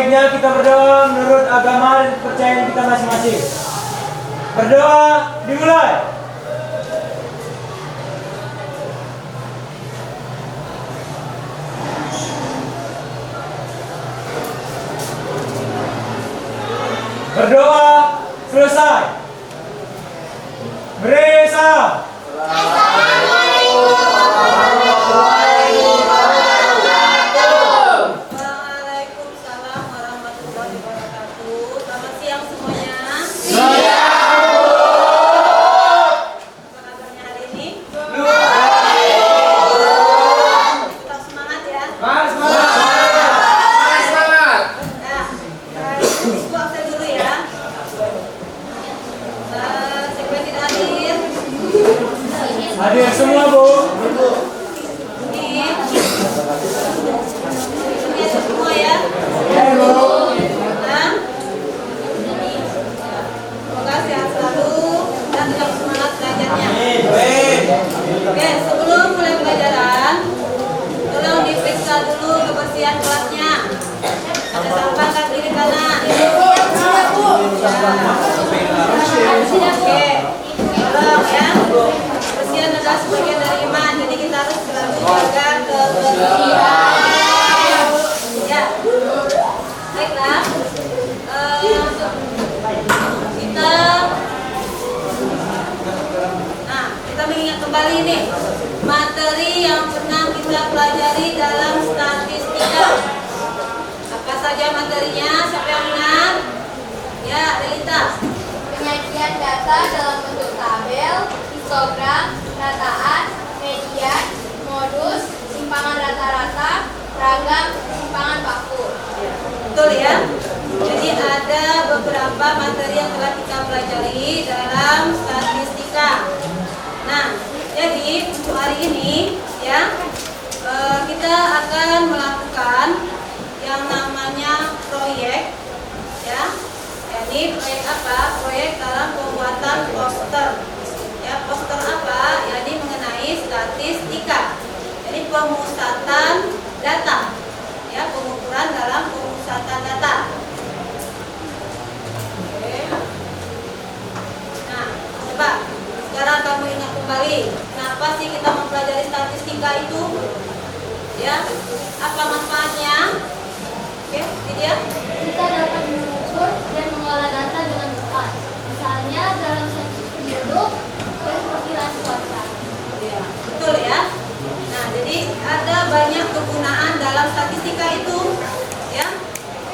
Sebaiknya kita berdoa menurut agama dan kepercayaan kita masing-masing. Berdoa dimulai. Berdoa selesai. Beri salam. Waalaikumsalam warahmatullahi wabarakatuh. Selamat siang semuanya. Apa kabarnya hari ini? Tetap semangat ya. Ibu absen dulu ya. Siapa yang tidak hadir? Hadir semua, Bu. Ini semua ya. Dan semoga sehat selalu dan tetap semangat belajarnya. Oke, sebelum mulai pelajaran, tolong diperiksa dulu kebersihan kelasnya. Ada sampah kan kiri kanan. Oke, tolong ya. Kebersihan adalah sebagian dari iman, jadi kita harus selalu jaga kebersihan. Ya, baiklah. Kita mengingat kembali nih materi yang pernah kita pelajari dalam statistika. Apa saja materinya? Siapa yang ingat? Ya, Delita. Penyajian data dalam bentuk tabel, histogram, rataan, median, modus, simpangan rata-rata, ragam, simpangan baku. Betul ya. Jadi ada beberapa materi yang telah kita pelajari dalam statistika. Nah, jadi untuk hari ini ya kita akan melakukan yang namanya proyek ya. Jadi proyek apa? Proyek dalam pembuatan poster. Ya, poster apa? Jadi mengenai statistika. Jadi pemusatan data. Ya, pengukuran dalam pemusatan data. Oke. Nah, coba sekarang kamu ingat kembali, kenapa sih kita mempelajari statistika itu? Ya, apa manfaatnya? Oke, ini dia. Kita dapat mengukur dan mengolah data dengan tepat. Misalnya dalam sensus penduduk dan perkiraan cuaca. Ya, betul ya. Nah, jadi ada banyak kegunaan dalam statistika itu, ya,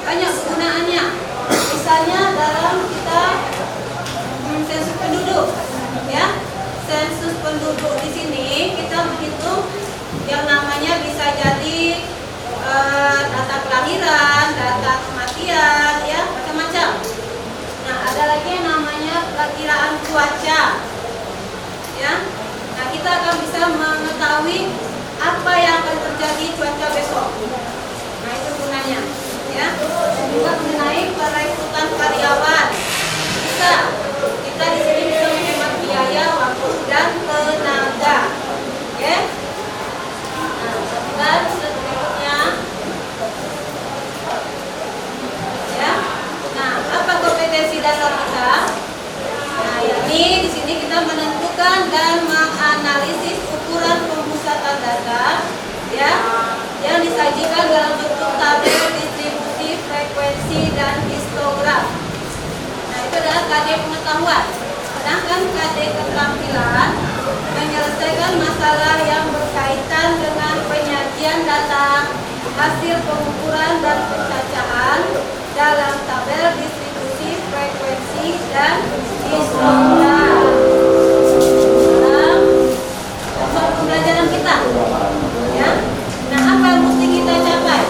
banyak kegunaannya. Misalnya dalam kita sensus penduduk, ya, sensus penduduk di sini kita menghitung yang namanya bisa jadi data kelahiran, data kematian, ya, macam-macam. Nah, ada lagi yang namanya perakiraan cuaca, ya. Nah, kita akan bisa mengetahui apa yang akan terjadi cuaca besok. Nah, itu gunanya, ya. Juga mengenai perekrutan karyawan. Bisa kita di sini bisa menghemat biaya, waktu dan tenaga. Oke. Nah, kita berikutnya. Ya. Nah, apa kompetensi dasar kita? Nah, yakni di sini kita menentukan dan menganalisis ukuran pemusatan data, ya, yang disajikan dalam bentuk tabel distribusi, frekuensi, dan histogram. Nah, itu adalah KD pengetahuan. Sedangkan KD keterampilan menyelesaikan masalah yang berkaitan dengan penyajian data, hasil pengukuran dan pencacahan dalam tabel distribusi, frekuensi, dan histogram. Dalam pembelajaran kita, ya. Nah, apa yang mesti kita capai?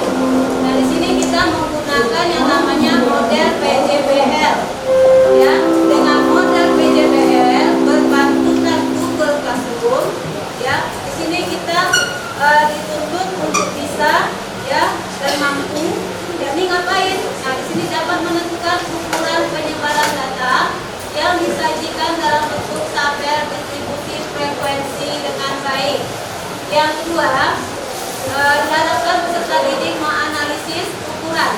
Nah, di sini kita menggunakan yang namanya model PJBL, ya. Dengan model PJBL berpatutan Google Classroom, ya. Di sini kita dituntut untuk bisa, ya, dan mampu. Jadi ngapain? Nah, di sini dapat menentukan ukuran penyebaran data yang disajikan dalam bentuk tabel distribusi frekuensi dengan baik. Yang kedua, diharapkan peserta didik menganalisis ukuran,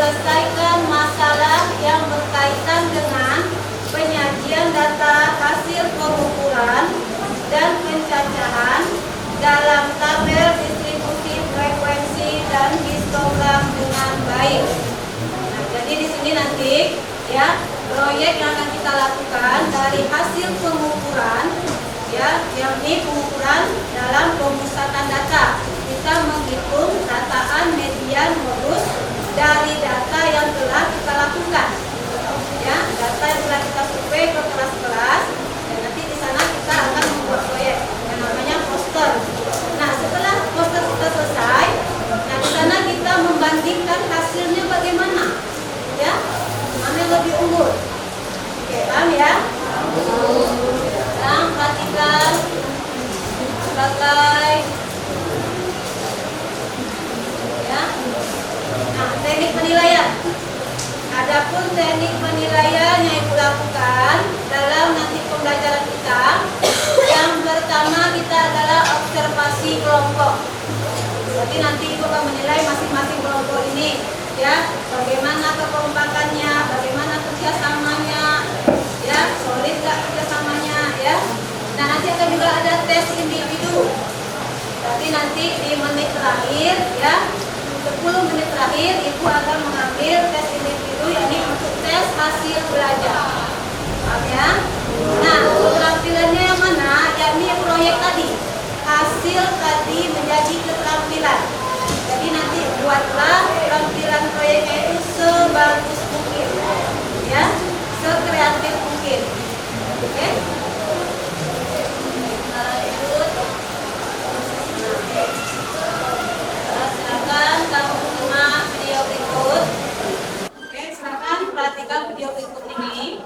menyelesaikan masalah yang berkaitan dengan penyajian data hasil pengukuran dan pencacahan dalam tabel distribusi frekuensi dan histogram dengan baik. Nah, jadi di sini nanti ya proyek yang akan kita lakukan dari hasil pengukuran ya, yakni pengukuran dalam pemusatan data. Kita menghitung rataan median modus dari data yang telah kita lakukan. Ya, data yang telah kita survei ke kelas-kelas dan nanti di sana kita akan membuat proyek yang namanya poster. Nah, setelah poster kita selesai, nah di sana kita membandingkan hasilnya bagaimana. Ya, mana yang lebih unggul. Oke, paham ya? Sekarang perhatikan sebagai ya. Nah, teknik penilaian. Adapun teknik penilaian yang Ibu lakukan dalam nanti pembelajaran kita, yang pertama kita adalah observasi kelompok. Jadi nanti Ibu akan menilai masing-masing kelompok ini, ya, bagaimana kekompakannya, bagaimana kerjasamanya, ya, solid gak kerjasamanya, ya. Nah, nanti akan juga ada tes individu. Jadi nanti di menit terakhir, ya, 10 menit terakhir Ibu akan mengambil tes individu, yakni untuk tes hasil belajar. Paham ya? Nah, keterampilannya yang mana? Yakni proyek tadi. Hasil tadi menjadi keterampilan. Jadi nanti buatlah keterampilan proyeknya itu sebagus mungkin, ya, sekreatif mungkin. Oke? Silakan kamu simak video berikut. Oke, silakan perhatikan video berikut ini.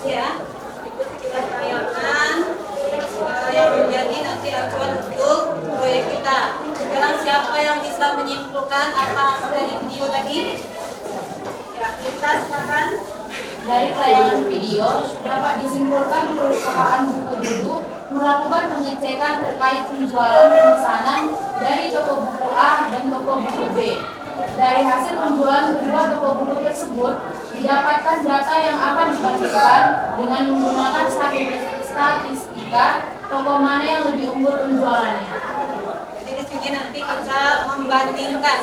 Ya, ikut kita tanyakan yang menjadi nanti acuan untuk proyek kita. Sekarang siapa yang bisa menyimpulkan apa dari video tadi? Ya, kita silakan. Dari tayangan video dapat disimpulkan perusahaan buku dulu melakukan pengecekan terkait penjualan pemesanan dari toko buku A dan toko buku B. Dari hasil penjualan kedua toko buku tersebut didapatkan data yang akan dibandingkan dengan menggunakan statistika toko mana yang lebih unggul penjualannya. Jadi di sini nanti kita membandingkan,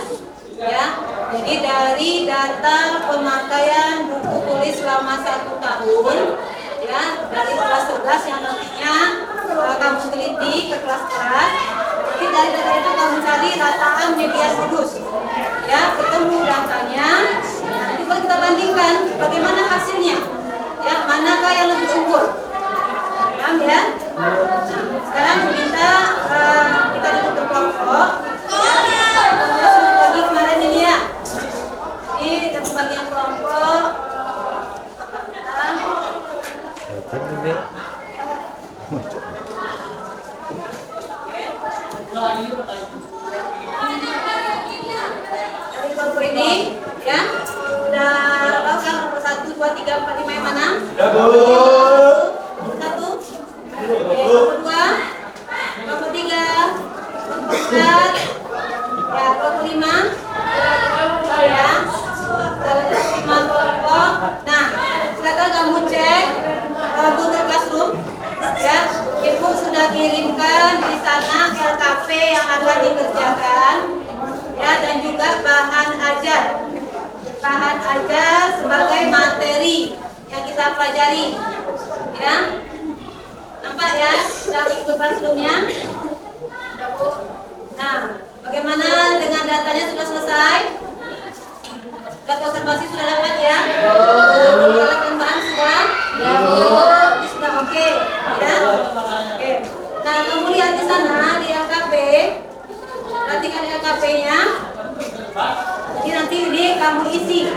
ya. Jadi dari data pemakaian buku tulis selama 1 tahun, ya, dari kelas 11 yang nantinya kamu teliti ke kelas-kelas. Jadi dari data itu kamu cari rataan median modus, ya, ketemu datanya. Nanti kalau kita bandingkan bagaimana hasilnya, ya, manakah yang lebih unggul. Paham ya? Sekarang kita duduk berkelompok. Sudah bagi kemarin ini ya. Ini kita bagian kelompok. Dari kelompok ini, ya, udah tahu kan nomor 1, 2, 3, 4, 5 yang mana? Satu. Kelompok 2, kelompok 3, kelompok 4, ya, kelompok 5, ya, kelompok 5 kelompok. Nah, silakan kamu cek Google Classroom, ya. Ibu sudah kirimkan di sana LKP yang akan dikerjakan, ya, dan juga bahan ajar sebagai materi yang kita pelajari. Ya, nampak ya? Sudah ikut sebelumnya. Nah, bagaimana dengan datanya sudah selesai? Data observasi sudah dapat ya? Alat tambahan sudah? Sudah oke, ya? Oke. Nah, kamu lihat di sana di LKP. Perhatikan LKP-nya. Jadi nanti ini kamu isi,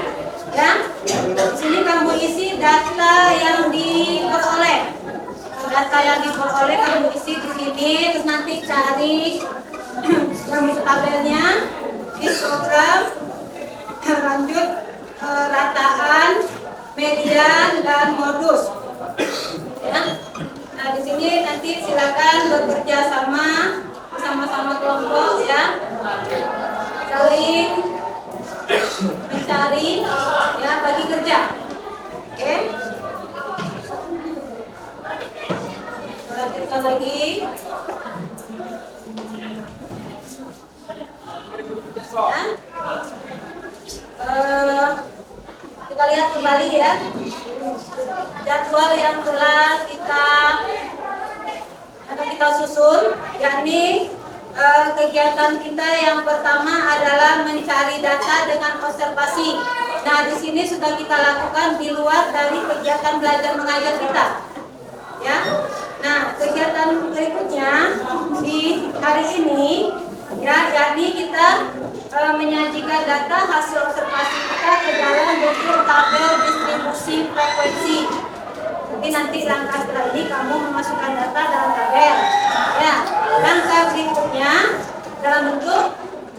ya. Di sini kamu isi data yang diperoleh. Data yang diperoleh kamu isi di sini, terus nanti cari tabelnya, histogram, lanjut rataan, median dan modus. Ya. Nah di sini nanti silakan bekerja sama kelompok ya, saling mencari ya bagi kerja. Oke. Lanjutkan lagi. Ya. Kita lihat kembali ya jadwal yang telah kita susun, yakni kegiatan kita yang pertama adalah mencari data dengan observasi. Nah, di sini sudah kita lakukan di luar dari kegiatan belajar mengajar kita. Ya. Nah, kegiatan berikutnya di hari ini ya, yakni kita menyajikan data hasil observasi kita ke dalam bentuk tabel distribusi frekuensi. Jadi nanti langkah setelah ini kamu memasukkan data dalam tabel. Ya, langkah berikutnya dalam bentuk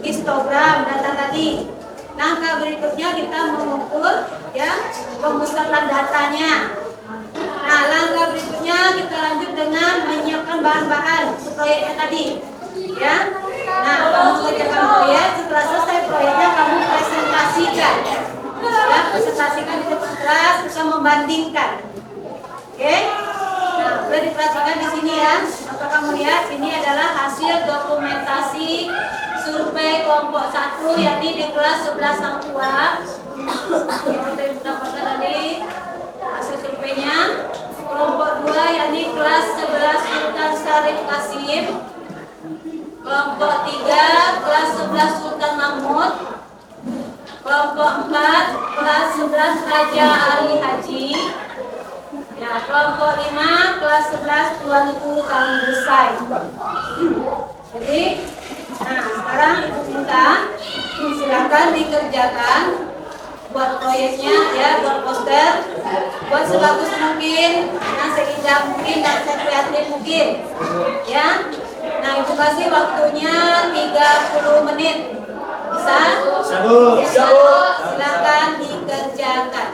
histogram data tadi. Langkah berikutnya kita mengukur ya pemusatan datanya. Nah, langkah berikutnya kita lanjut dengan menyiapkan bahan-bahan proyeknya tadi. Ya. Nah, kamu mengerjakan proyek, setelah selesai proyeknya kamu presentasikan. Ya, presentasikan di depan kelas, bisa membandingkan. Oke? Nah, boleh diperhatikan di sini ya. Maka kamu lihat ini adalah hasil dokumentasi survei kelompok 1 yakni di kelas 11 Sangkua. Kita dapatkan tadi hasil surveinya. Kelompok 2 yakni kelas 11 Sultan Syarif Qasim. Kelompok 3 kelas 11 Sultan Mahmud. Kelompok 4 kelas 11 Raja Ali Haji. Ya, kelompok 5 kelas 11 Tuanku Kang Busai. Jadi, nah sekarang ibu minta silakan dikerjakan buat proyeknya ya, buat poster, buat sebagus mungkin, yang seindah mungkin dan sekreatif mungkin, ya. Nah ibu kasih waktunya 30 menit, bisa? Bisa. Silakan dikerjakan.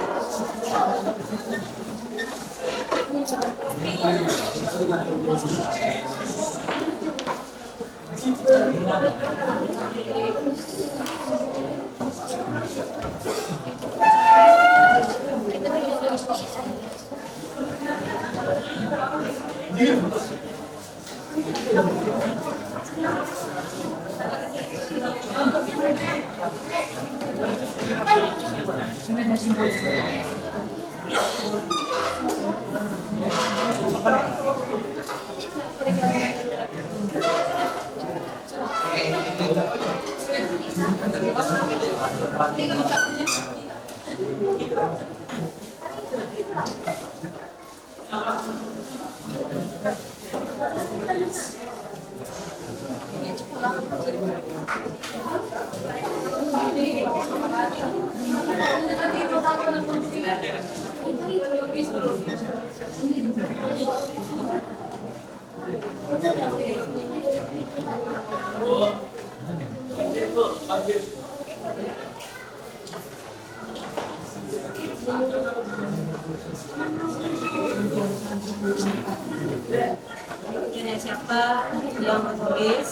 Ini siapa yang menulis,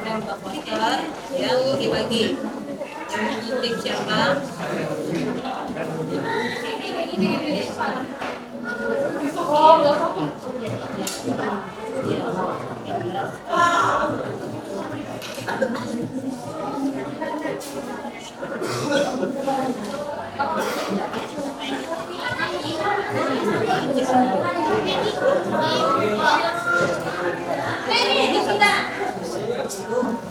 yang memposter, yang dibagi, yang mengunting siapa? 13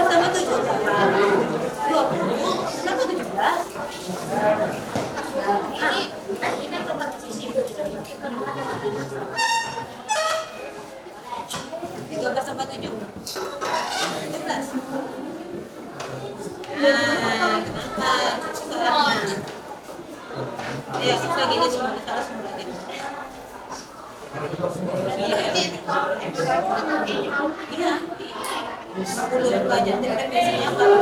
tambah 7 berapa? 20. Kenapa 17? Ini tempat sisi 13 tambah 7 17. Nah, kenapa? Salahnya. Ya, lagi itu cuma salah semua. Iya. 10 banyak tapi biasanya kalau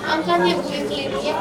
Angkanya bukan ya.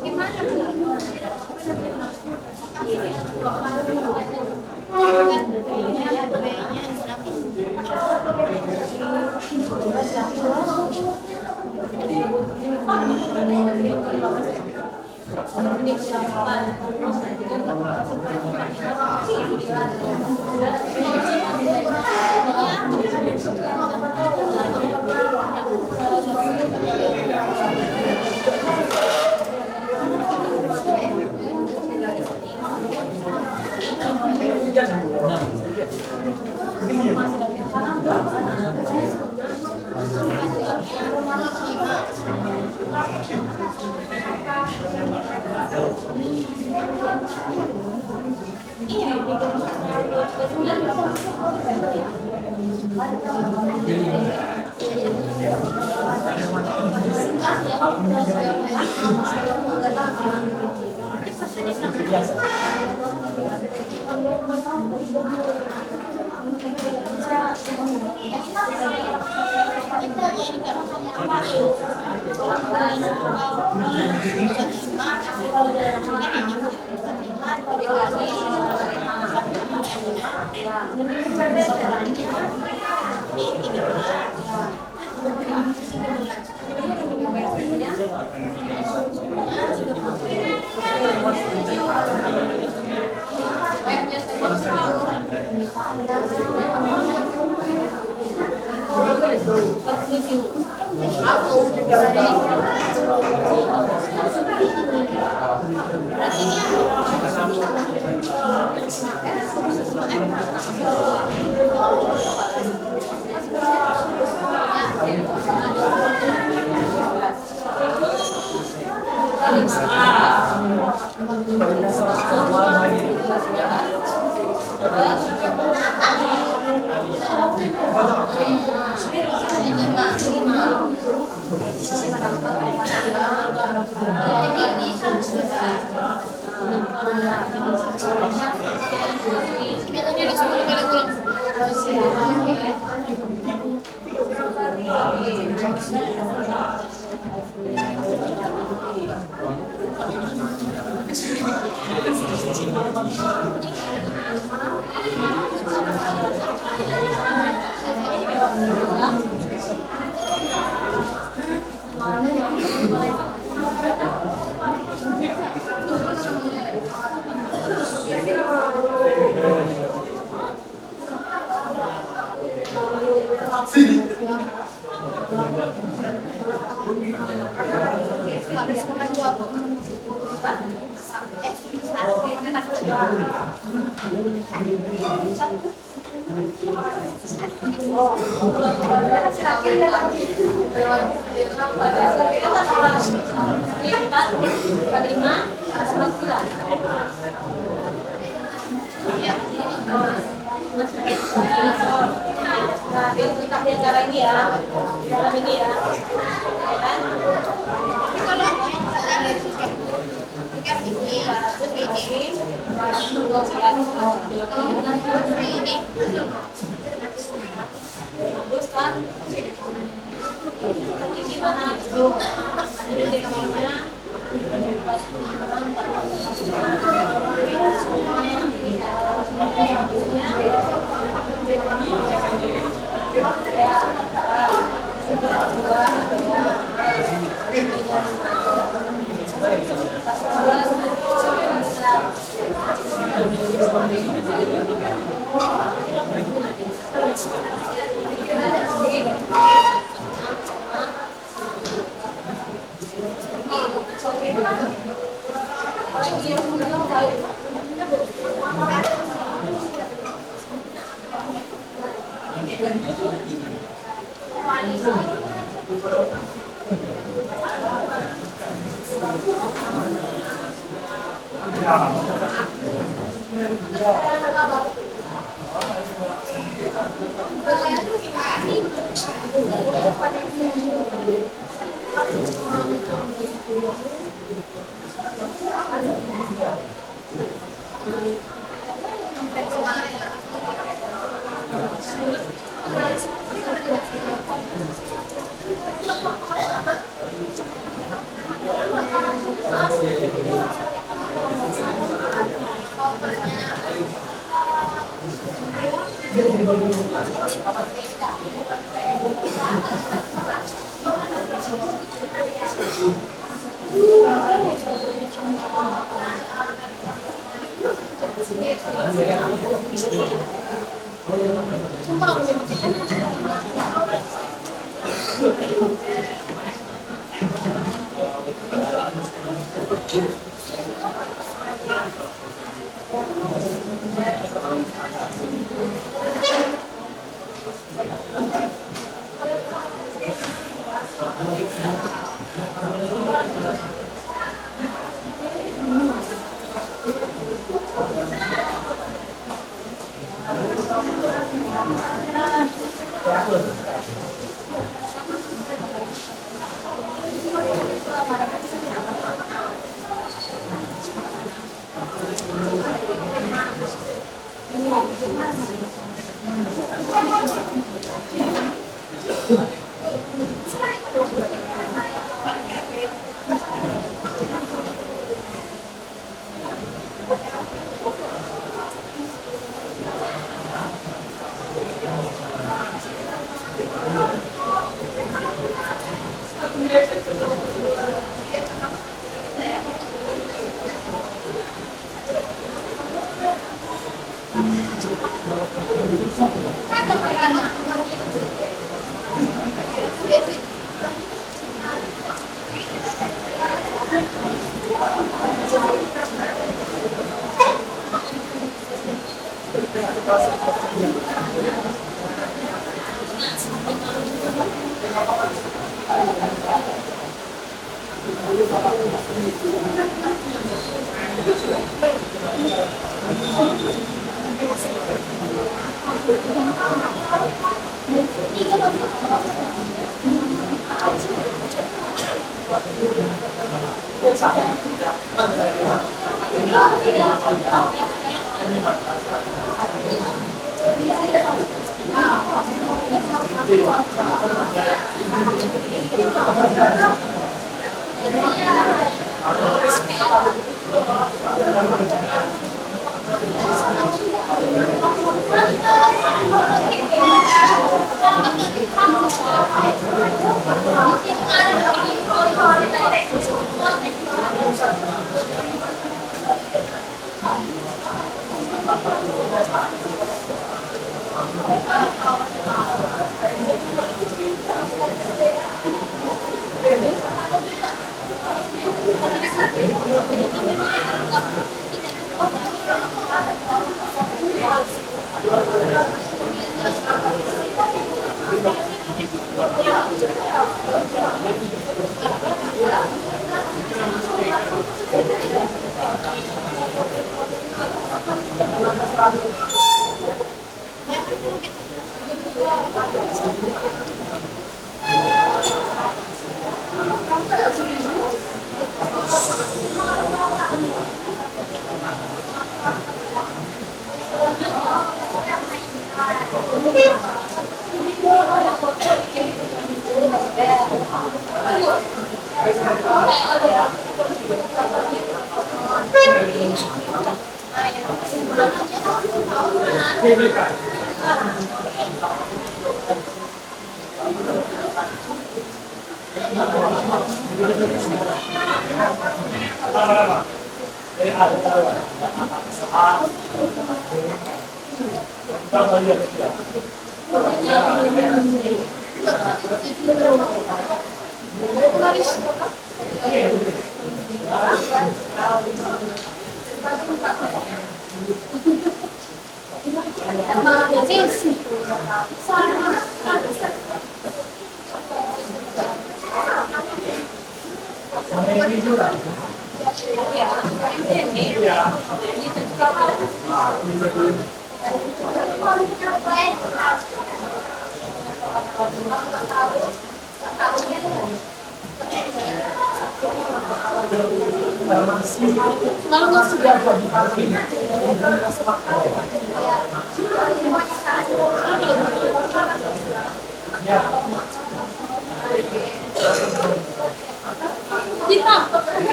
Gimana?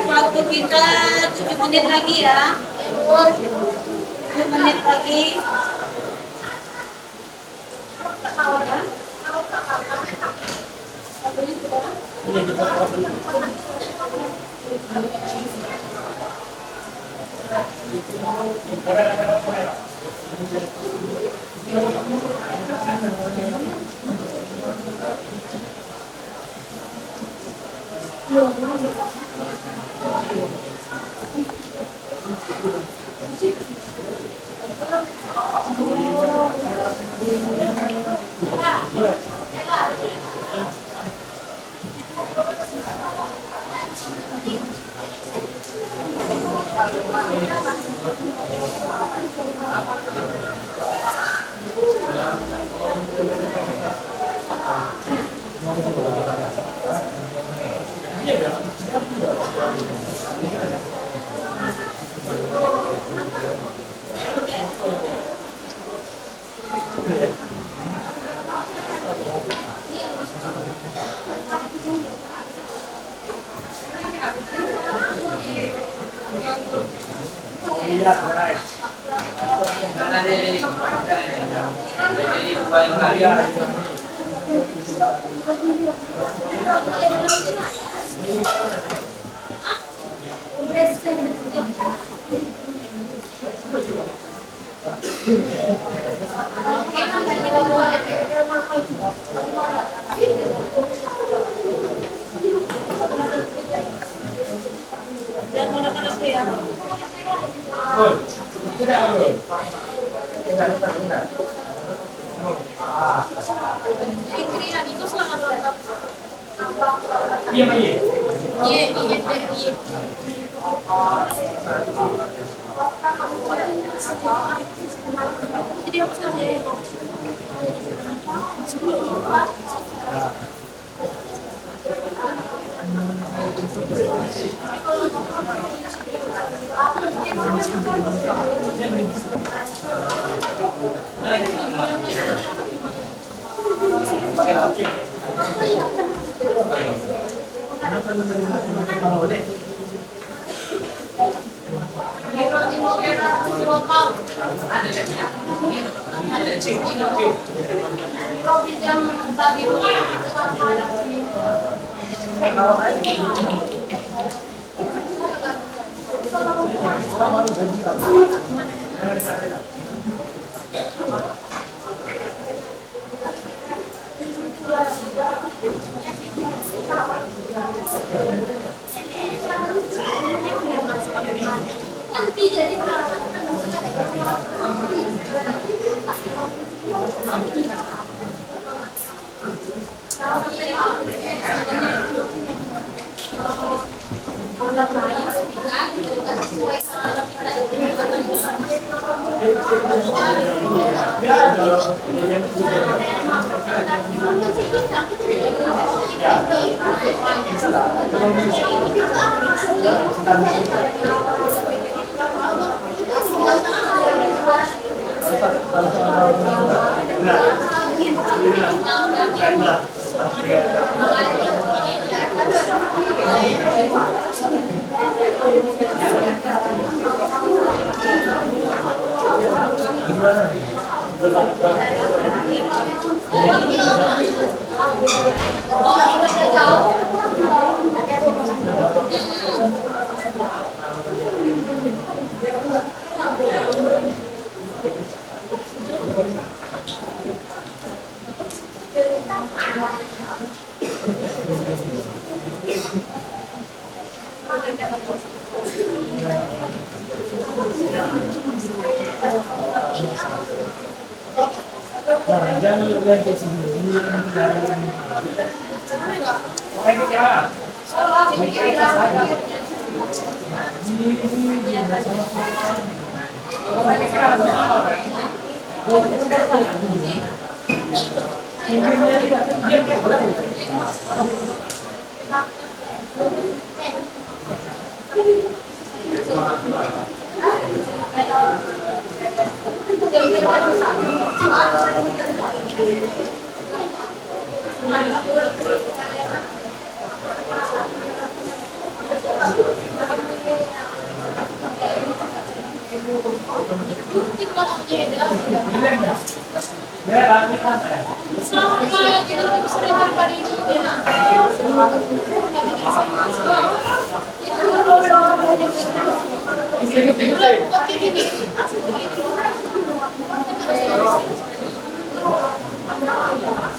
Waktu kita 7 menit lagi ya. 7 menit lagi.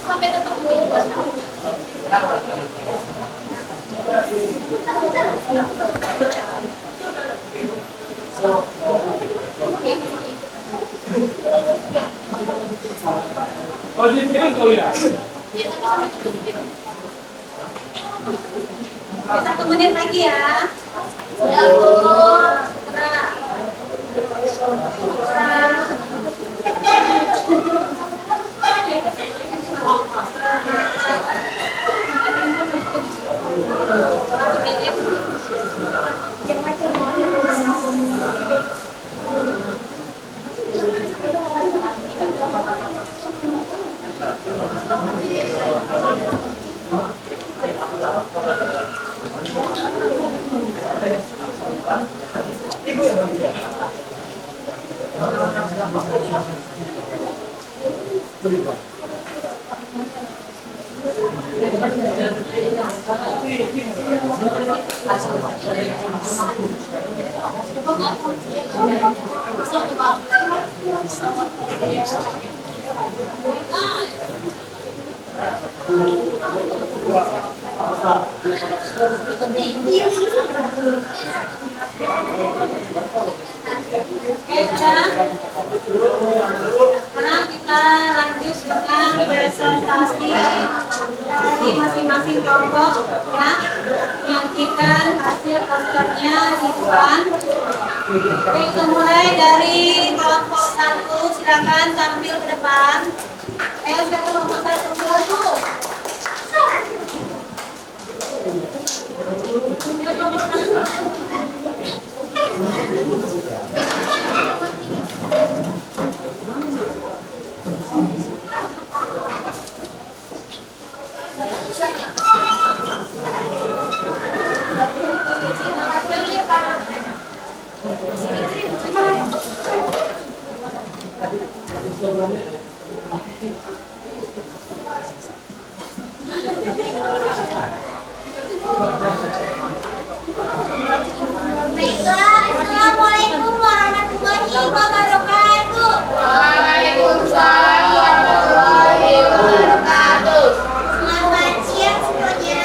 Sampai tetap Oke, 1 menit lagi ya. Ya, Bu. Sekarang kita lanjut dengan presentasi dari masing-masing kelompok ya. Menyaksikan hasil posternya di depan. Oke, kita mulai dari kelompok 1, silakan tampil ke depan. Ayo sudah kelompok 1 dulu. Assalamualaikum warahmatullahi wabarakatuh. Waalaikumsalam warahmatullahi wabarakatuh. Selamat siang semuanya.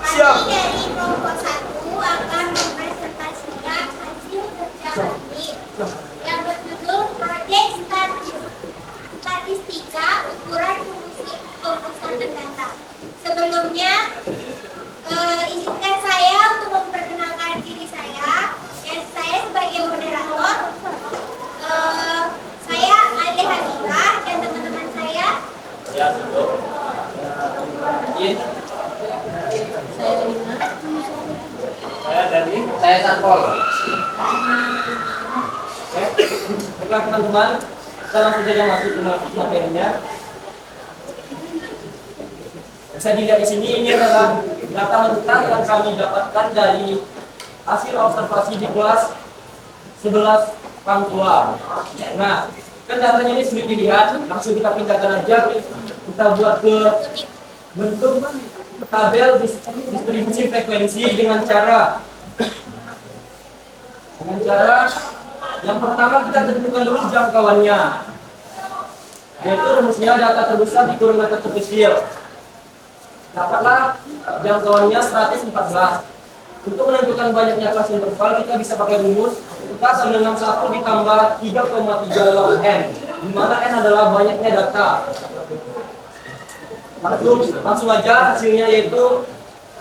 Siap. Kami dari kelompok 1 akan mempresentasikan hasil kerja kami yang berjudul Proyek Statistika Ukuran Fungsi Komposan dan Data. Sebelumnya, izinkan saya untuk memperkenalkan diri saya. Saya sebagai moderator. Saya Ale Hanifah dan teman-teman saya. Saya Sanpol. Baiklah teman-teman, kita langsung saja masuk ke materinya. Bisa dilihat di sini, ini adalah data mentah yang kami dapatkan dari hasil observasi di kelas 11 Pangtua. Nah, kan datanya ini sulit dilihat, langsung kita pindahkan aja, kita buat ke bentuk tabel distribusi frekuensi dengan cara yang pertama kita tentukan dulu jangkauannya, yaitu rumusnya data terbesar dikurung data terkecil. Dapatlah jangkauannya 114. Untuk menentukan banyaknya kelas interval kita bisa pakai rumus kita sama dengan 1 ditambah 3,3 log n, di mana n adalah banyaknya data. Langsung aja hasilnya yaitu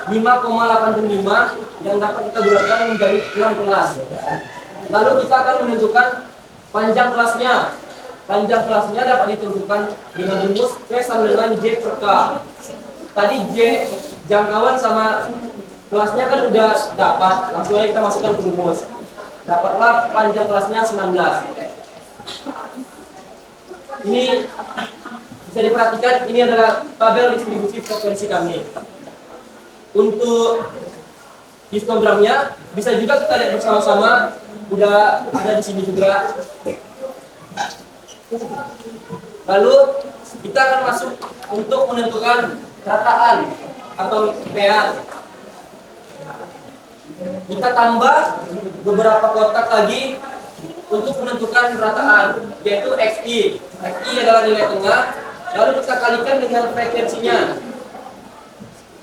5,85 yang dapat kita bulatkan menjadi 6 kelas. Lalu kita akan menentukan panjang kelasnya. Panjang kelasnya dapat ditentukan dengan rumus P sama dengan J per K. Tadi J jangkauan sama kelasnya kan udah dapat, langsung aja kita masukkan ke rumus. Dapatlah panjang kelasnya 19. Ini bisa diperhatikan, ini adalah tabel distribusi frekuensi kami. Untuk histogramnya bisa juga kita lihat bersama-sama, udah ada di sini juga. Lalu kita akan masuk untuk menentukan rataan atau PA. Kita tambah beberapa kotak lagi untuk menentukan rataan, yaitu XI. XI adalah nilai tengah, lalu kita kalikan dengan frekuensinya.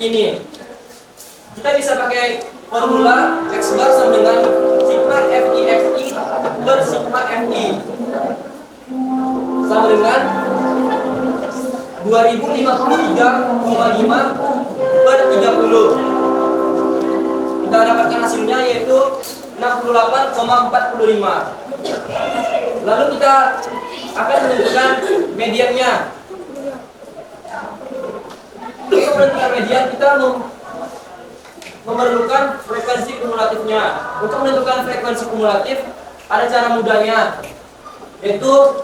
Ini kita bisa pakai formula X bar sama dengan sigma FI FI per sigma FI sama dengan 2053,5 per 30. Kita dapatkan hasilnya yaitu 68,45. Lalu kita akan menentukan mediannya. Untuk menentukan median kita memerlukan frekuensi kumulatifnya. Untuk menentukan frekuensi kumulatif ada cara mudahnya, yaitu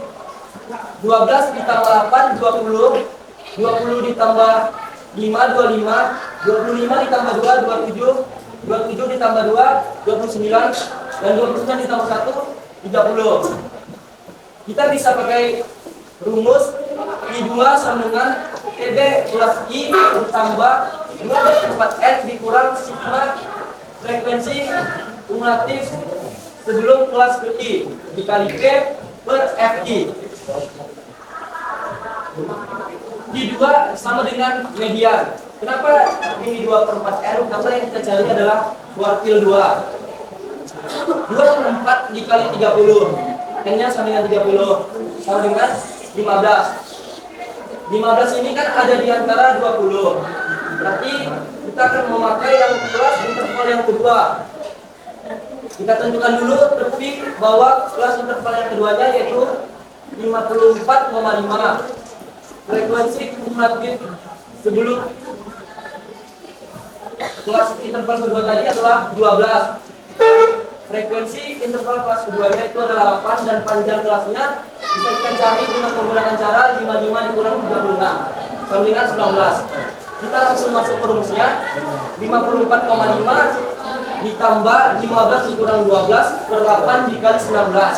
12 ditambah 8 20, 20 ditambah 5 25, 25 ditambah 2 27, 27 ditambah 2 29, dan 29 ditambah 1 30. Kita bisa pakai rumus I2 sama dengan TB plus I ditambah 2/4N dikurang sigma frekuensi kumulatif sebelum kelas ke I dikali P per FI. I2 sama dengan median. Kenapa ini 2/4N? Karena yang kita cari adalah kuartil 2. 2/4 dikali 30. N-nya sama dengan 30. Sama dengan 15. 15 ini kan ada di antara 20. Berarti kita akan memakai yang kelas interval yang kedua. Kita tentukan dulu tepi bahwa kelas interval yang keduanya yaitu 54,5. Frekuensi kumulatif sebelum kelas interval kedua tadi adalah 12. Frekuensi interval kelas keduanya itu adalah 8 dan panjang kelasnya bisa kita cari dengan menggunakan cara 55 dikurang 36 sama dengan 19. Kita langsung masuk ke rumusnya. 54,5 ditambah 15 dikurang 12 per 8 dikali 19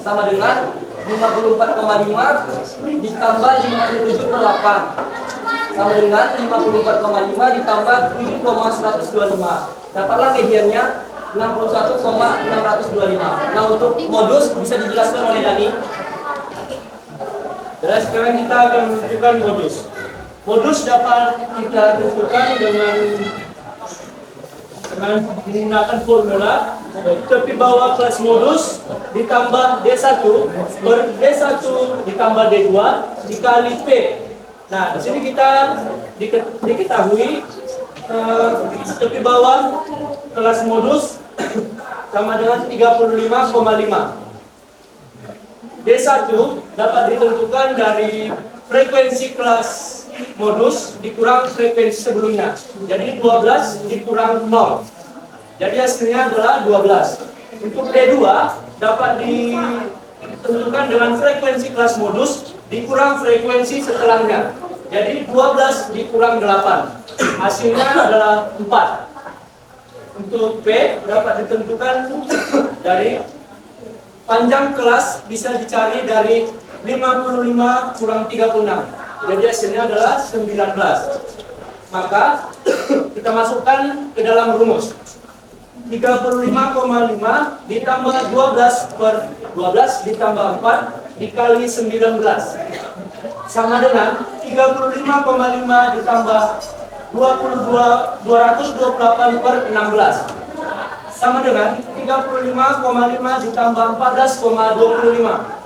sama dengan 54,5 ditambah 57 per 8 sama dengan 54,5 ditambah 7,125. Dapatlah mediannya 61,625. Nah, untuk modus bisa dijelaskan oleh Dani. Dan sekarang kita akan menentukan modus. Modus dapat kita tentukan dengan menggunakan formula tepi bawah kelas modus ditambah D1 per D1 ditambah D2 dikali P. Nah, di sini kita diketahui tepi bawah kelas modus sama dengan 35,5. D1 dapat ditentukan dari frekuensi kelas modus dikurang frekuensi sebelumnya. Jadi 12 dikurang 0. Jadi hasilnya adalah 12. Untuk D2 dapat ditentukan dengan frekuensi kelas modus dikurang frekuensi setelahnya. Jadi 12 dikurang 8. Hasilnya adalah 4. Untuk P dapat ditentukan dari panjang kelas bisa dicari dari 55 kurang 36. Jadi hasilnya adalah 19. Maka kita masukkan ke dalam rumus. 35,5 ditambah 12 per 12 ditambah 4 dikali 19 sama dengan 35,5 ditambah 228 per 16 sama dengan 35,5 ditambah 14,25.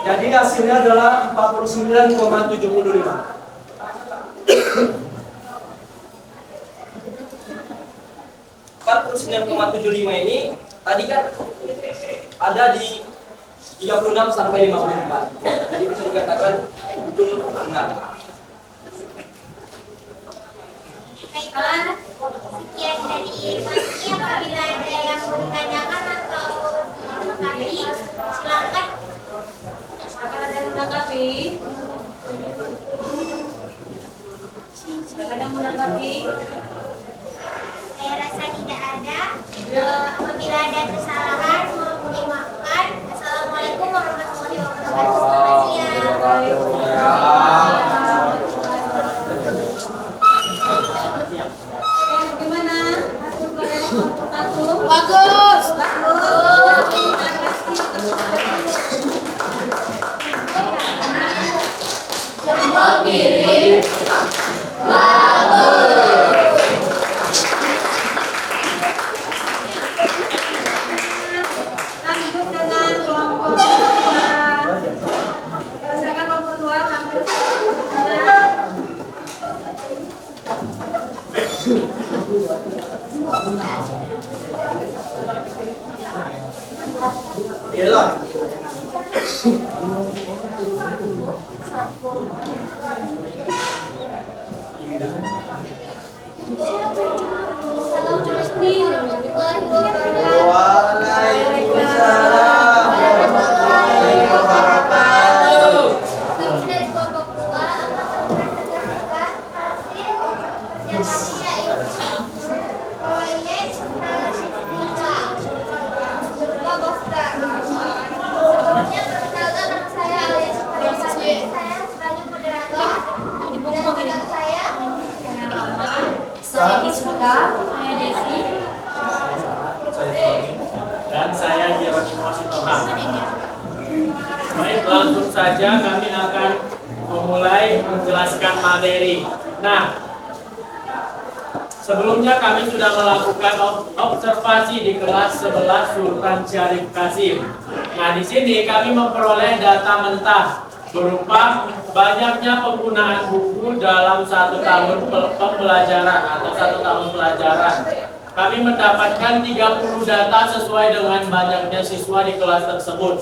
Jadi hasilnya adalah 49,75. 49,75 ini tadi kan ada di 36 sampai 54. Jadi bisa dikatakan betul benar. Baiklah, sekian dari Fani. Apabila ada yang bertanyakan atau melengkapi, silakan. Akan ada yang melengkapi? Ada yang melengkapi? Saya rasa tidak ada. Apabila ada kesalahan, mohon dimaafkan. Assalamualaikum warahmatullahi wabarakatuh. Selamat siang. Gimana? Bagus. Semua kiri. Bagus. Iyalah. Waalaikumsalam warahmatullahi wabarakatuh. Saya Ismuka, saya Desi. Dan saya Hieronimo Sitohang. Baik, langsung saja kami akan memulai menjelaskan materi. Nah, sebelumnya kami sudah melakukan observasi di kelas 11 Sultan Syarif Qasim. Nah, di sini kami memperoleh data mentah berupa banyaknya penggunaan buku dalam 1 tahun pembelajaran atau 1 tahun pelajaran. Kami mendapatkan 30 data sesuai dengan banyaknya siswa di kelas tersebut.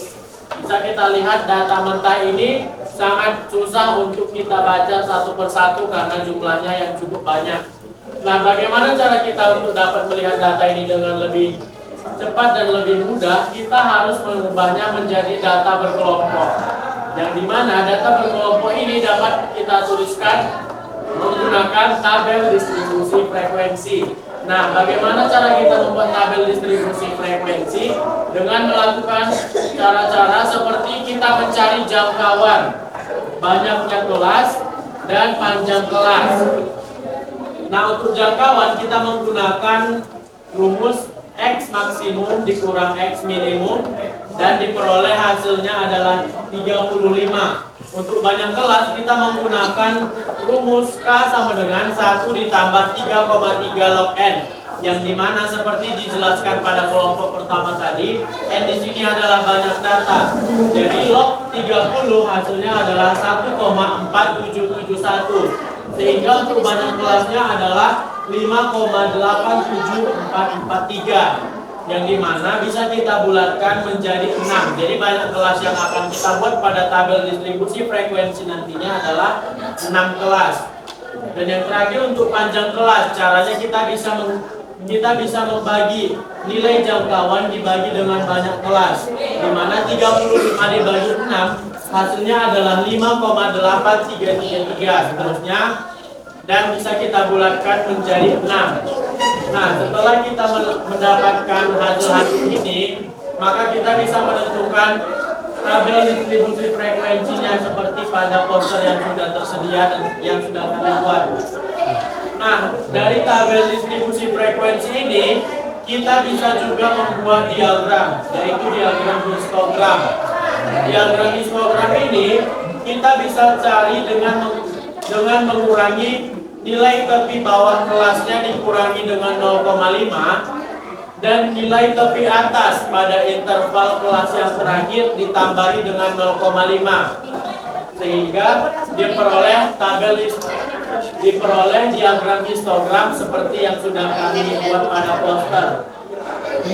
Bisa kita lihat data mentah ini sangat susah untuk kita baca satu persatu karena jumlahnya yang cukup banyak. Nah, bagaimana cara kita untuk dapat melihat data ini dengan lebih cepat dan lebih mudah? Kita harus mengubahnya menjadi data berkelompok. Yang dimana data berkelompok ini dapat kita tuliskan menggunakan tabel distribusi frekuensi. Nah, bagaimana cara kita membuat tabel distribusi frekuensi? Dengan melakukan cara-cara seperti kita mencari jangkauan banyaknya kelas dan panjang kelas. Nah, untuk jangkauan kita menggunakan rumus X maksimum dikurang X minimum dan diperoleh hasilnya adalah 35. Untuk banyak kelas kita menggunakan rumus K sama dengan 1 ditambah 3,3 log N, yang dimana seperti dijelaskan pada kelompok pertama tadi, N di sini adalah banyak data. Jadi log 30 hasilnya adalah 1,4771, sehingga untuk banyak kelasnya adalah 5,87443. Yang dimana bisa kita bulatkan menjadi 6. Jadi banyak kelas yang akan kita buat pada tabel distribusi frekuensi nantinya adalah 6 kelas. Dan yang terakhir untuk panjang kelas, caranya kita bisa membagi nilai jangkauan dibagi dengan banyak kelas, dimana 35 dibagi 6 hasilnya adalah 5,8333 seterusnya, dan bisa kita bulatkan menjadi 6. Nah, setelah kita mendapatkan hasil-hasil ini, maka kita bisa menentukan tabel distribusi frekuensinya seperti pada poster yang sudah tersedia dan yang sudah kami buat. Nah, dari tabel distribusi frekuensi ini, kita bisa juga membuat diagram, yaitu diagram histogram. Diagram histogram ini kita bisa cari dengan mengurangi nilai tepi bawah kelasnya dikurangi dengan 0,5 dan nilai tepi atas pada interval kelas yang terakhir ditambahi dengan 0,5, sehingga diperoleh diagram histogram seperti yang sudah kami buat pada poster.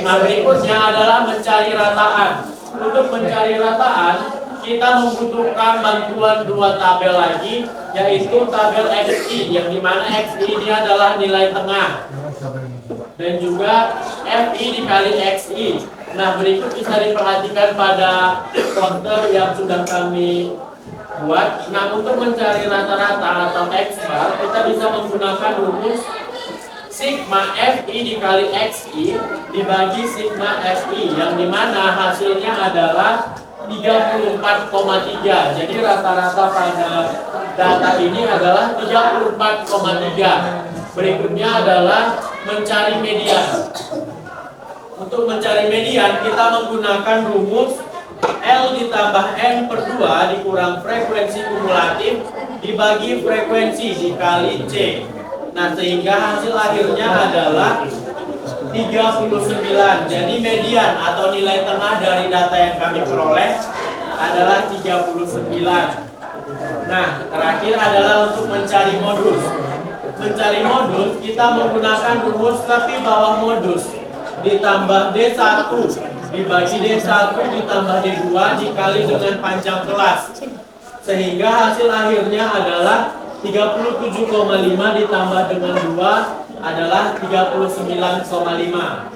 Nah, berikutnya adalah mencari rataan. Untuk mencari rataan, kita membutuhkan bantuan 2 tabel lagi, yaitu tabel XI, yang dimana XI ini adalah nilai tengah, dan juga FI dikali XI. Nah, berikut bisa diperhatikan pada poster yang sudah kami buat. Nah, untuk mencari rata-rata atau X bar, kita bisa menggunakan rumus sigma FI dikali XI dibagi sigma FI, yang dimana hasilnya adalah 34,3. Jadi rata-rata pada data ini adalah 34,3. Berikutnya adalah mencari median. Untuk mencari median, kita menggunakan rumus L ditambah N per 2 dikurang frekuensi kumulatif dibagi frekuensi dikali C. Nah, sehingga hasil akhirnya adalah 39. Jadi median atau nilai tengah dari data yang kami peroleh adalah 39. Nah, terakhir adalah untuk mencari modus. mencari modus, kita menggunakan rumus tapi bawah modus ditambah D1 dibagi D1 ditambah D2 dikali dengan panjang kelas, sehingga hasil akhirnya adalah 37,5 ditambah dengan 2 adalah 39,5.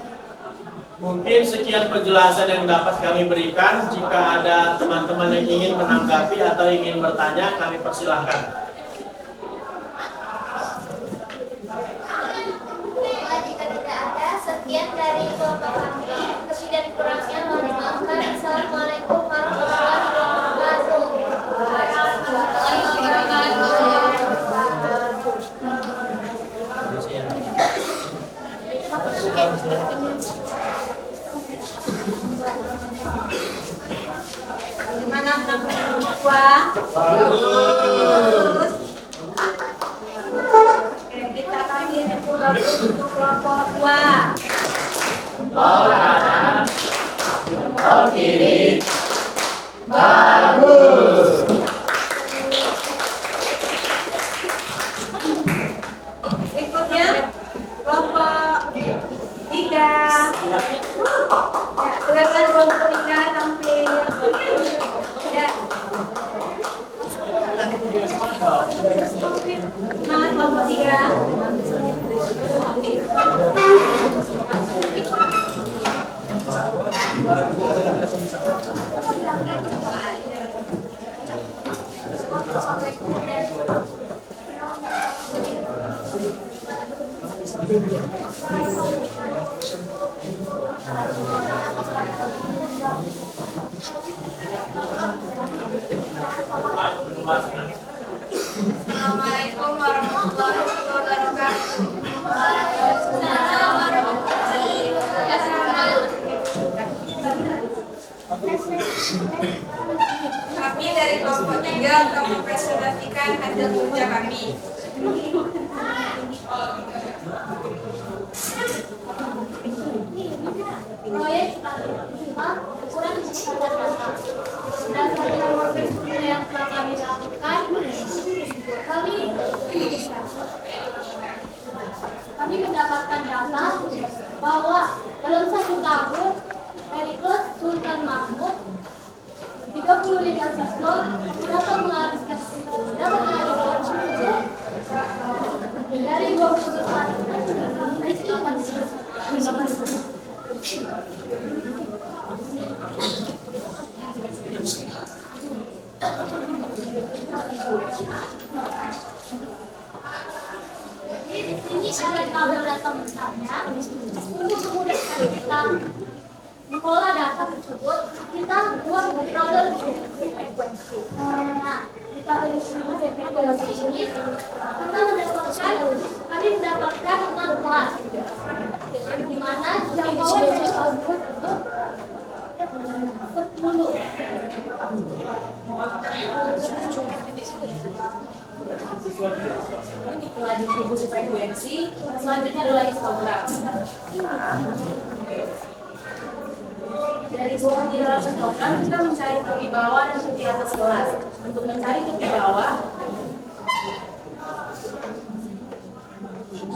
Mungkin sekian penjelasan yang dapat kami berikan. Jika ada teman-teman yang ingin menanggapi atau ingin bertanya, kami persilahkan. Jika tidak ada, sekian dari kelompok kami. Lebih dan kurangnya mohon dimaafkan. Assalamualaikum warahmatullahi wabarakatuh. Gimana penampilan buah? Bagus. Oke, kita akan bagus untuk kelompok buah. Bawah kanan, bawah kiri, bagus. Berikutnya kelompok 3. Ya, silakan kelompok 3 tampil. Ya. Semangat kelompok 3. Assalamualaikum warahmatullahi wabarakatuh. Kami dari kelompok 3 akan mempresentasikan hasil kerja kami. Proyek ukuran kesempatan berdasarkan proses yang telah kami lakukan, kami mendapatkan data bahwa dalam 1 tahun Periklus Sultan Mahmud 30 ligar petrol dapat menghabiskan dari 20 ini ada tabel data besarnya. Untuk memudahkan kita mengolah data tersebut, kita buat tabel frekuensi. Nah, di tabel frekuensi ini kami mendapatkan 14, di mana jangkauan dari tersebut 10. Setelah distribusi frekuensi, selanjutnya adalah histogram. Dari bawah di dalam histogram, kita mencari tepi bawah dan tepi atas kelas. Untuk mencari tepi bawah,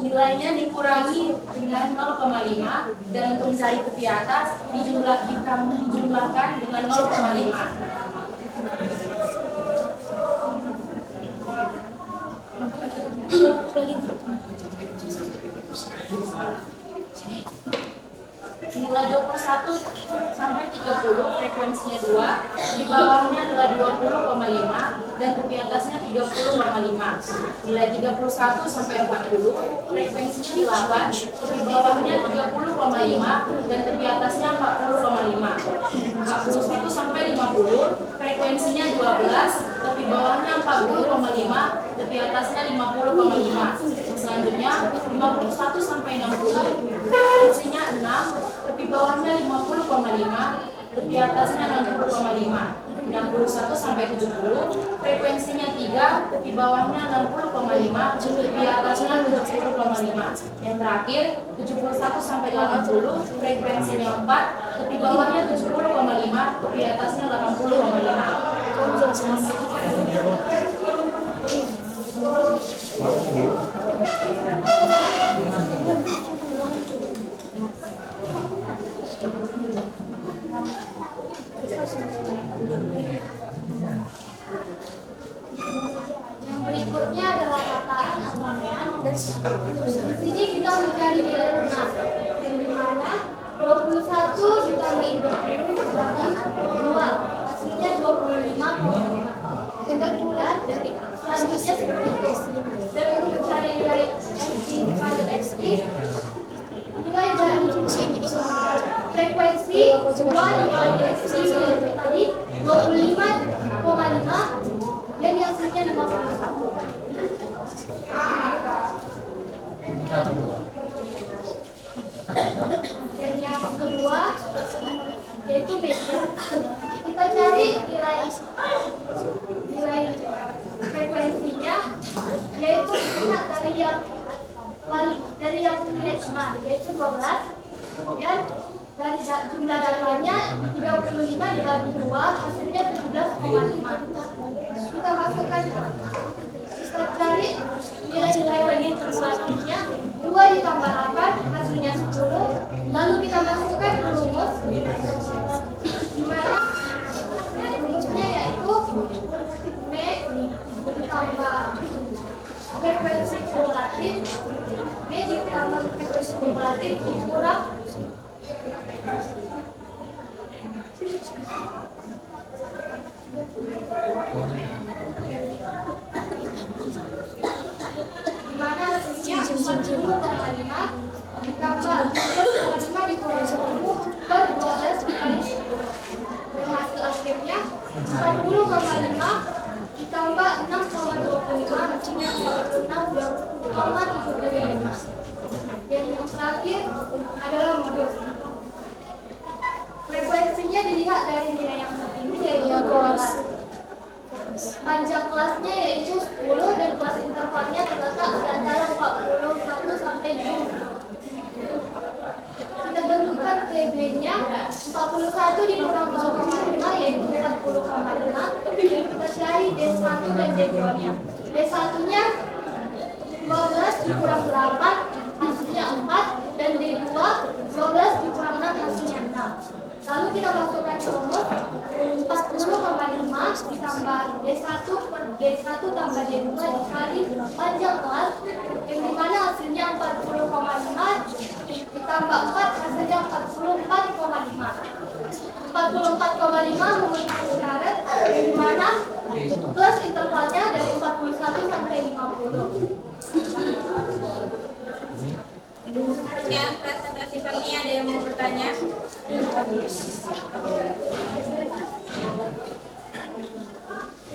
nilainya dikurangi dengan 0,5, dan untuk mencari tepi atas dijumlahkan dengan 0,5. Nilai 21 sampai 30, frekuensinya 2, di bawahnya adalah 20,5 dan tepi atasnya 30,5. Nilai 31 sampai 40, frekuensinya 8, tepi bawahnya 30,5 dan tepi atasnya 40,5. 41 sampai 50, frekuensinya 12, tepi bawahnya 40,5, tepi atasnya 50,5. Selanjutnya 51 sampai 60, frekuensinya 6, tepi bawahnya 50,5, tepi atasnya 60,5. 61 sampai 70, frekuensinya 3, tepi bawahnya 60,5, tepi atasnya 70,5. Yang terakhir 71 sampai 80, frekuensinya 4, tepi bawahnya 70,5, tepi atasnya 80,5. dua, hasilnya 25,5. Yang kedua dari selanjutnya seperti itu. Dan untuk mencari nilai XT pada XT, nilai dari frekuensi 1 kali XT tadi 25,5 dan yang hasilnya 51. Dan yang kedua yaitu media. Kita cari nilai frekuensinya, yaitu kita dari yang minima yaitu 12, dan dari jumlah datanya 35 dibagi 2 hasilnya 17,5. Kita masukkan, kita cari nilai selanjutnya 2 ditambah 8 hasilnya 10. Lalu kita masukkan ke rumus, di mana rumusnya yaitu M ditambah frekuensi kumulatif, M ditambah frekuensi kumulatif dikurang di mana hasilnya 40,5 ditambah 40,5 dikurang 10 per 12 dikali 10. Dan hasil akhirnya 40,5 ditambah 6,25 hasilnya 46,75. Dan yang terakhir adalah modus. Frekuensinya dilihat dari nilai yang ini yaitu 12. Panjang kelasnya yaitu 10 dan kelas intervalnya terletak di antara 41 sampai 7. Kita bentukkan TB-nya 41 dikurang 0,5 yaitu 40,5. Kita cari D1 dan D2-nya. D1-nya 12 dikurang 8 hasilnya 4, dan D2 12 dikurang 6 hasilnya 6. Lalu kita masukkan ke rumus 40,5 ditambah D1 per D1 tambah D2 dikali panjang kelas, yang dimana hasilnya 40,5 ditambah 4 hasilnya 44,5. 44,5 menggunakan karet, yang dimana kelas intervalnya dari 41 sampai 50. Ya, presentasi kami ada yang mau bertanya?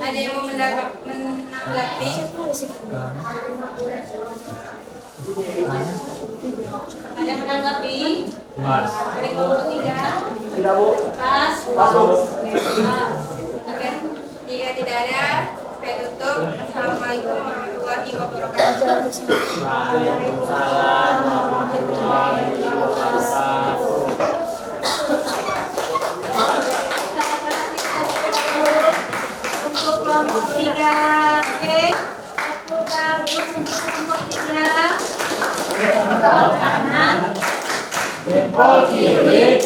Ada yang mau menanggapi? Ada yang menanggapi? Dari kelompok 3? Tidak, Bu. Pas? Masuk. Oke, jika tidak ada, saya tutup. Assalamualaikum warahmatullahi wabarakatuh. Waalaikumsalam warahmatullahi wabarakatuh. Untuk kelompok 3, oke. Aku bagus untuk kelompok 3. Jempol kanan. Jempol kiri.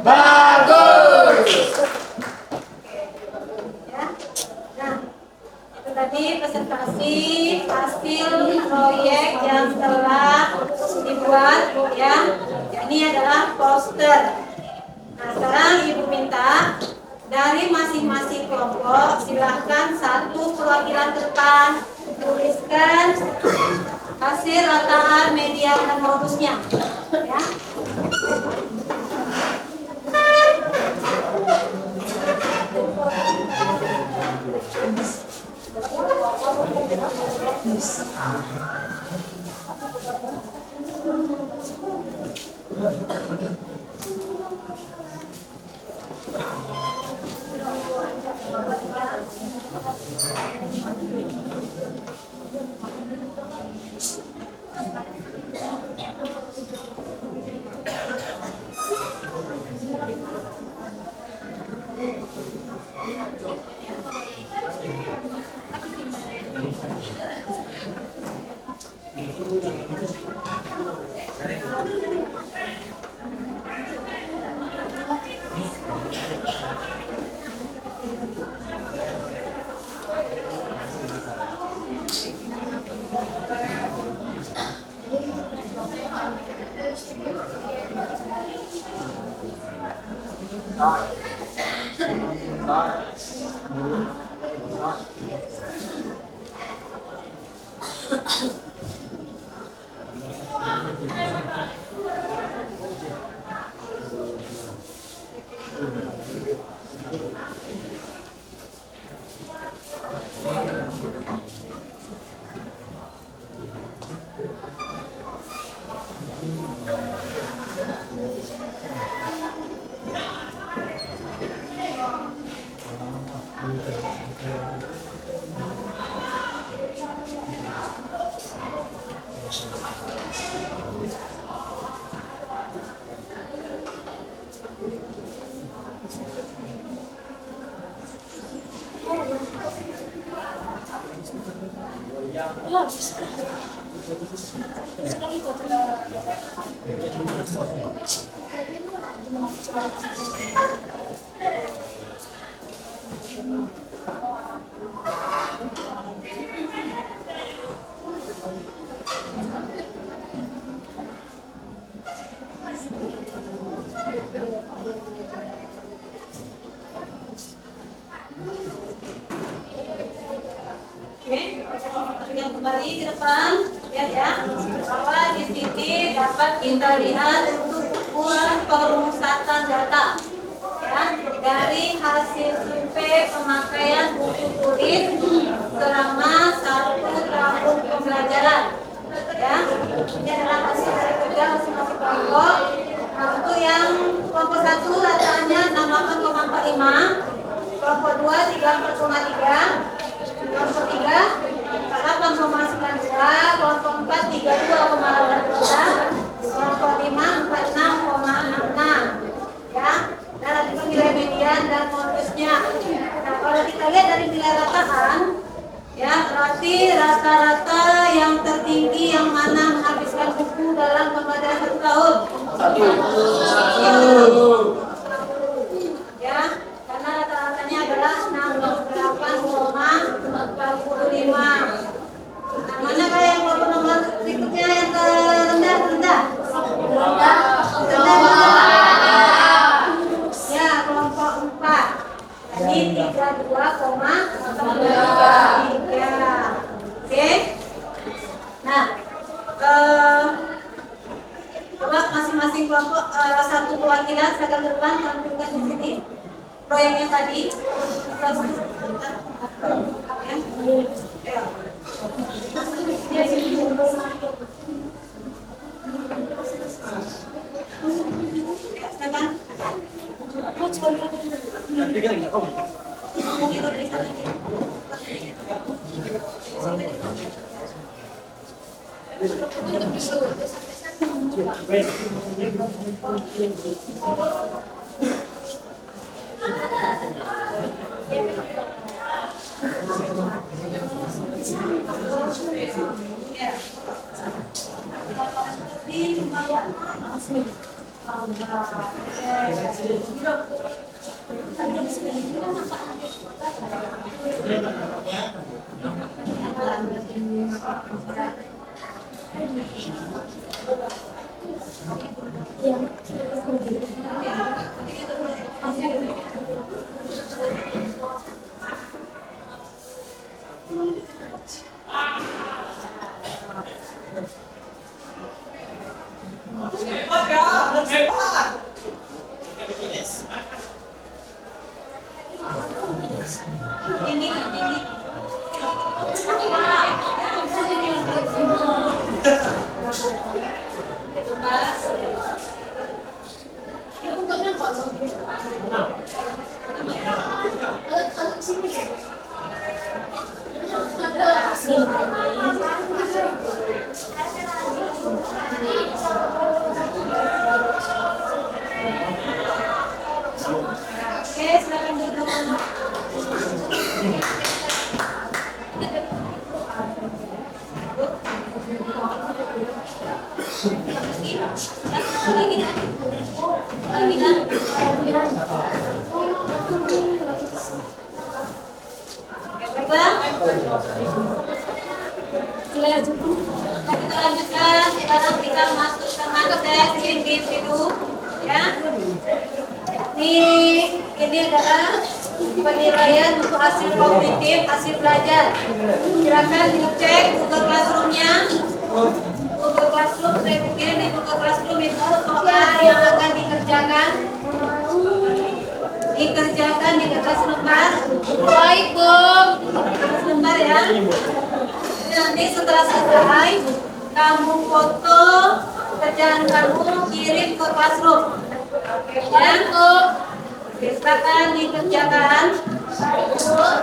Bagus. Ya. Nah, itu tadi presentasi hasil proyek yang telah dibuat ya. Ini adalah poster. Nah, sekarang Ibu minta dari masing-masing kelompok silahkan satu perwakilan ke depan tuliskan hasil rataan media dan modusnya ya. Oke, lihat kembali ke depan, lihat ya, bahwa di sini dapat kita lihat untuk ukuran pemusatan data, ya, dari hasil survei pemakaian buku tulis selama 1 tahun pembelajaran, ya. Ini adalah hasil dari kerja masing-masing kelompok. Nah, untuk yang kelompok 1 datanya 68,45, kelompok 2 34,3. Kelompok 3 8,92, kelompok 4 32,83, kelompok 5 46,66, ya. Dan ada juga nilai median dan modusnya. Nah, kalau kita lihat dari nilai rataan, ya, berarti rata-rata yang tertinggi yang mana menghabiskan buku dalam pembelajaran 1 tahun. Ya, karena rata-ratanya adalah 68,45. Nah, manakah yang kelompok nomor berikutnya yang terendah? Ya, kelompok 4. Ini 32,93. Oke. Nah, coba masing-masing kelompok satu perwakilan silakan ke depan tampilkan di sini proyeknya tadi. Oke, silakan duduk. Kita lanjutkan, sekarang kita masuk ke materi individu, ya. Ini adalah penilaian untuk hasil kognitif, hasil belajar. Silakan dicek Google Classroom-nya. Google Classroom, saya pikir di Google Classroom itu soal yang akan dikerjakan di kertas lembar. Baik, Bu. Kertas lembar ya. Nanti setelah selesai, kamu foto kerjaan kamu kirim ke Classroom. Ya, silakan dikerjakan.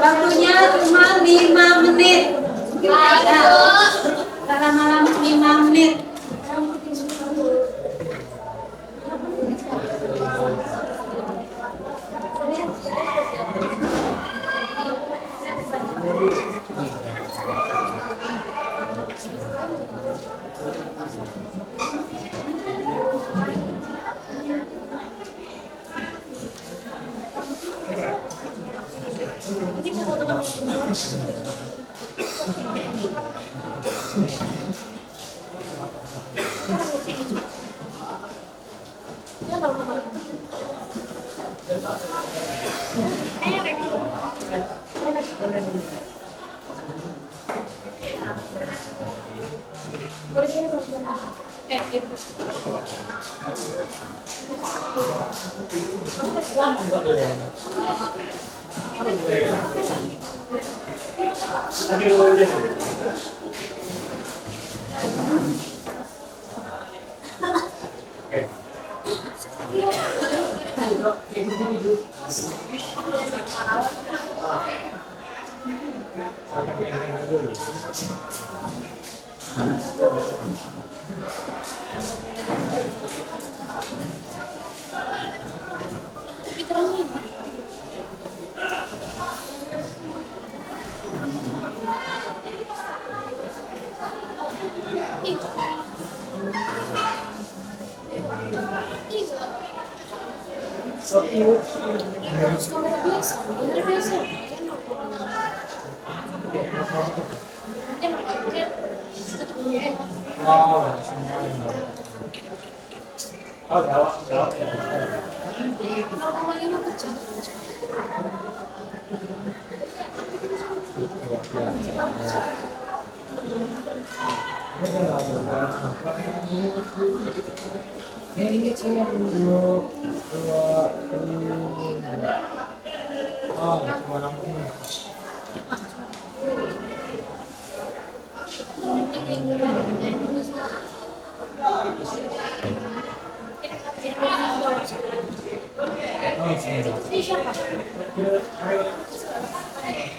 Waktunya cuma 5 menit. Ya, lama-lama 5 menit.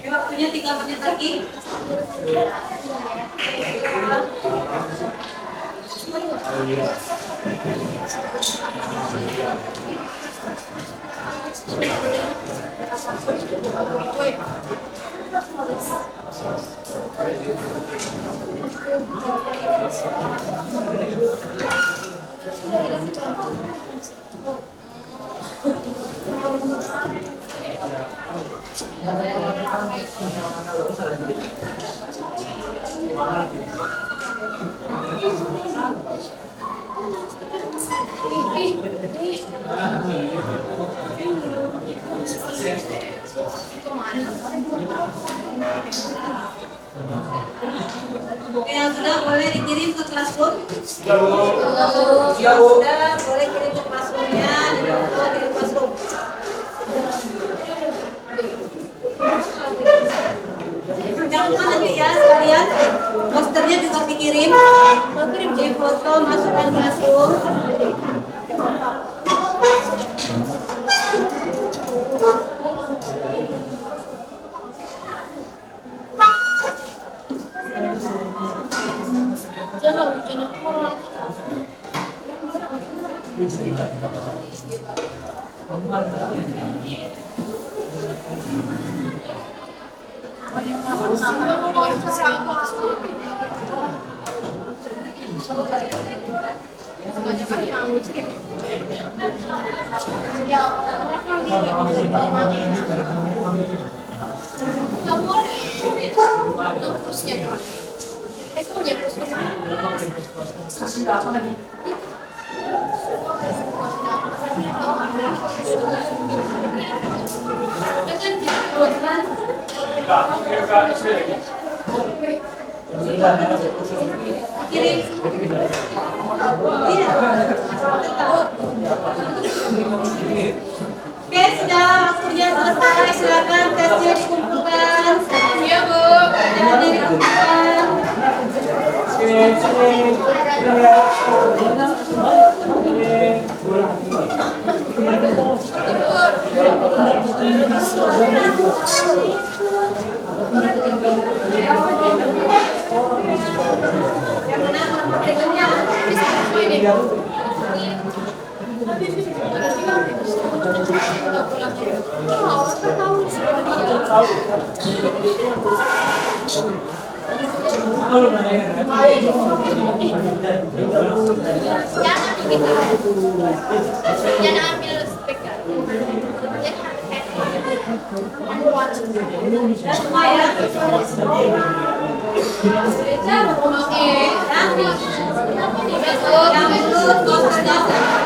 Waktunya 3 menit lagi. Yang sudah boleh dikirim ke Classroom. Yang sudah boleh kirim ke Classroom-nya, difoto di Classroom. Jangan lupa nanti ya sekalian, posternya juga dikirim, difoto, masukkan Classroom. Kirim. Iya. Oke, sudah waktunya selesai. Silakan tesnya dikumpulkan. Iya, Bu. Jangan dikumpulkan. Yang benar prakteknya. Jangan ambil speaker. Semua ya. Oke. Yang itu fotonya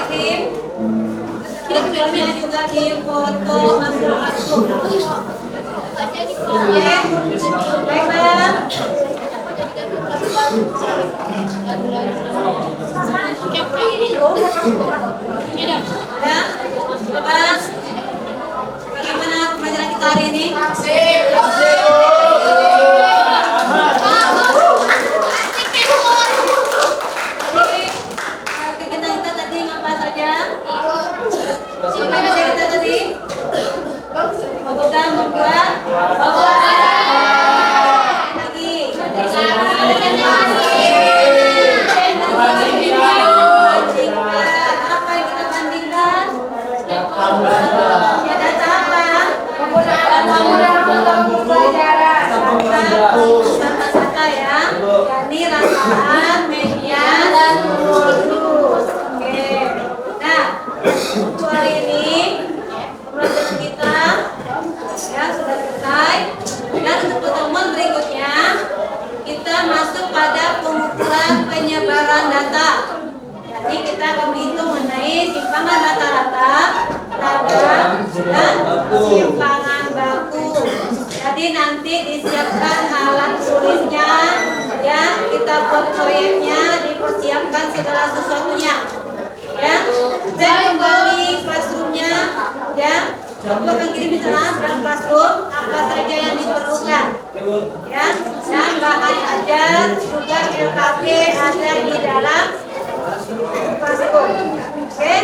kirim. Filmnya juga dipoto masuk. Oke. Baiklah. Ya, coba bagaimana pembelajaran kita hari ini? Kegiatan kita tadi apa saja? Apa saja kita tadi? Membuka, membuat, lagi. Apa yang kita bandingkan? Ya, data apa? Sama-sama ya. Yakni rangkaian, median, dan modus. Oke. Nah, untuk hari ini pembelajaran kita ya sudah selesai. Dan untuk pertemuan berikutnya kita masuk pada pengumpulan penyebaran data. Jadi kita akan menghitung mengenai simpangan rata-rata, ragam, dan simpangan baku. Jadi nanti disiapkan alat tulisnya, ya kita buat proyeknya, dipersiapkan segala sesuatunya. Ya, dan kembali classroomnya, ya. Aku akan kirim di sana dalam classroom apa saja yang diperlukan. Ya, dan bahan ajar juga LKP ada di dalam classroom. Oke?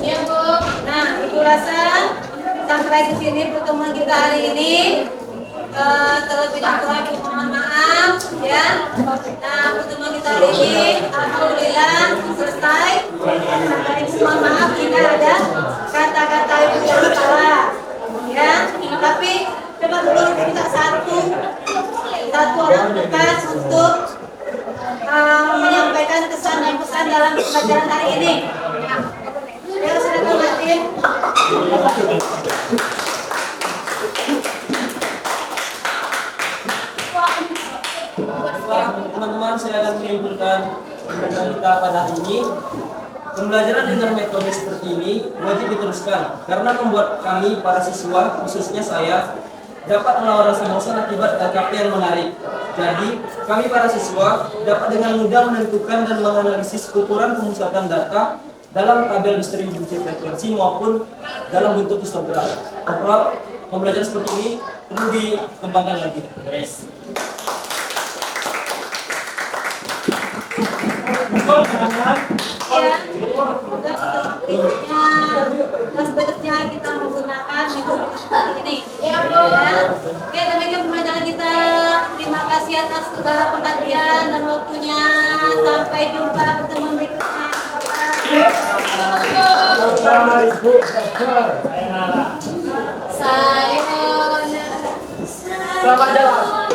Iya, Bu. Nah, Ibu rasa sampai di sini pertemuan kita hari ini. Terlebih dahulu mohon maaf ya. Nah, pertemuan kita hari ini alhamdulillah selesai. Sampai mohon maaf jika ada kata-kata yang salah. Ya, tapi coba dulu kita satu orang tugas untuk menyampaikan kesan dan pesan dalam pelajaran hari ini. Ya, silakan Martin. Teman-teman, saya akan menyimpulkan pembelajaran kita pada hari ini. Pembelajaran dengan metode seperti ini wajib diteruskan karena membuat kami para siswa, khususnya saya, dapat melawan rasa bosan akibat LKP yang menarik. Jadi, kami para siswa dapat dengan mudah menentukan dan menganalisis ukuran pemusatan data dalam tabel distribusi frekuensi maupun dalam bentuk histogram. Harap pembelajaran seperti ini perlu dikembangkan lagi. Ya, kelas berikutnya kita menggunakan metode seperti ini. Ya. Oke, demikian pembelajaran kita. Terima kasih atas segala perhatian dan waktunya. Sampai jumpa pertemuan berikutnya. Sayonara. Selamat jalan.